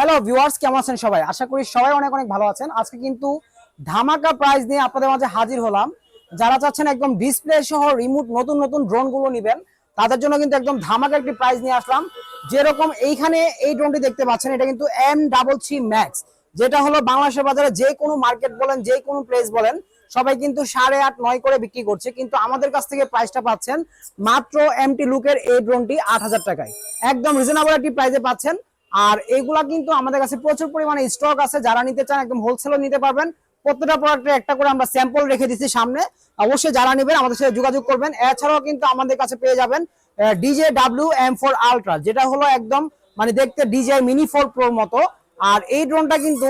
Hello viewers, কেমন আছেন সবাই? আশা করি সবাই অনেক অনেক ভালো আছেন। আজকে কিন্তু ধামাকা প্রাইস নিয়ে আপনাদের মাঝে হাজির হলাম। যারা চাচ্ছেন একদম ডিসপ্লে সহ রিমোট নতুন নতুন ড্রোন গুলো নেবেন, তাদের জন্য কিন্তু একদম ধামাকা একটি প্রাইস নিয়ে আসলাম। যেরকম এইখানে এই ড্রোনটি দেখতে পাচ্ছেন, এটা কিন্তু M33 Max, যেটা হলো বাংলাদেশের বাজারে যে কোনো মার্কেট বলেন, যে কোনো প্লেস বলেন, সবাই কিন্তু 8.5-9 করে বিক্রি করছে। কিন্তু আমাদের কাছ থেকে প্রাইসটা পাচ্ছেন মাত্র এমটি লুকের এই ড্রোনটি 8,000 টাকায়। একদম রিজনেবল একটি প্রাইসে পাচ্ছেন। আর এইগুলা কিন্তু আমাদের কাছে প্রচুর পরিমাণে স্টক আছে, যারা নিতে চান একদম হোলসেলও নিতে পারবেন। প্রত্যেকটা প্রোডাক্টে একটা করে আমরা স্যাম্পল রেখে দিচ্ছি সামনে, অবশ্যই যারা নেবেন আমাদের সাথে যোগাযোগ করবেন। এছাড়াও কিন্তু আমাদের কাছে পেয়ে যাবেন DJI M4 Ultra, যেটা হলো একদম মানে দেখতে DJI Mini 4 Pro মতো। আর এই ড্রোনটা কিন্তু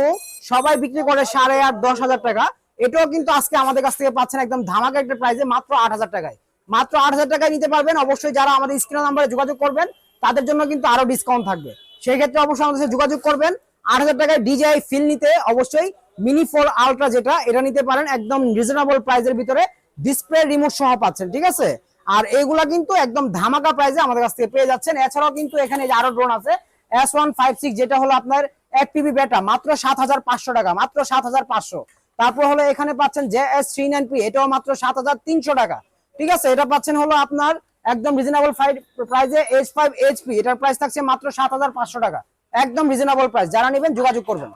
সবাই বিক্রি করে 8,500-10,000 টাকা। এটাও কিন্তু আজকে আমাদের কাছ থেকে পাচ্ছেন একদম ধামাকা একটা প্রাইসে মাত্র 8,000 টাকায়। মাত্র 8,000 টাকায় নিতে পারবেন। অবশ্যই যারা আমাদের স্ক্রিন নাম্বারে যোগাযোগ করবেন তাদের জন্য কিন্তু আরো ডিসকাউন্ট থাকবে। সেই ক্ষেত্রে অবশ্যই আমাদের সাথে যোগাযোগ করবেন। 8,000 টাকায় DJI ফিল নিতে অবশ্যই Mini 4 Ultra যেটা, এটা নিতে পারেন একদম রিজনেবল প্রাইসের ভিতরে, ডিসপ্লে রিমোট সহ পাচ্ছেন, ঠিক আছে? আর এইগুলা কিন্তু একদম ধামাকা প্রাইসে আমাদের কাছ থেকে পেয়ে যাচ্ছেন। এছাড়াও কিন্তু এখানে আরো ড্রোন আছে S156, যেটা হলো আপনার 1 TB বেটা, মাত্র 7,500 টাকা, মাত্র 7,500। তারপর হলো এখানে পাচ্ছেন JS39P, এটাও মাত্র 7,300 টাকা, ঠিক আছে? এটা পাচ্ছেন হলো আপনার একদম রিজনেবল প্রাইসে H5 HP, এটার প্রাইস থাকছে মাত্র 7,500 টাকা। একদম রিজনেবল প্রাইস, যারা নেবেন যোগাযোগ করবেন।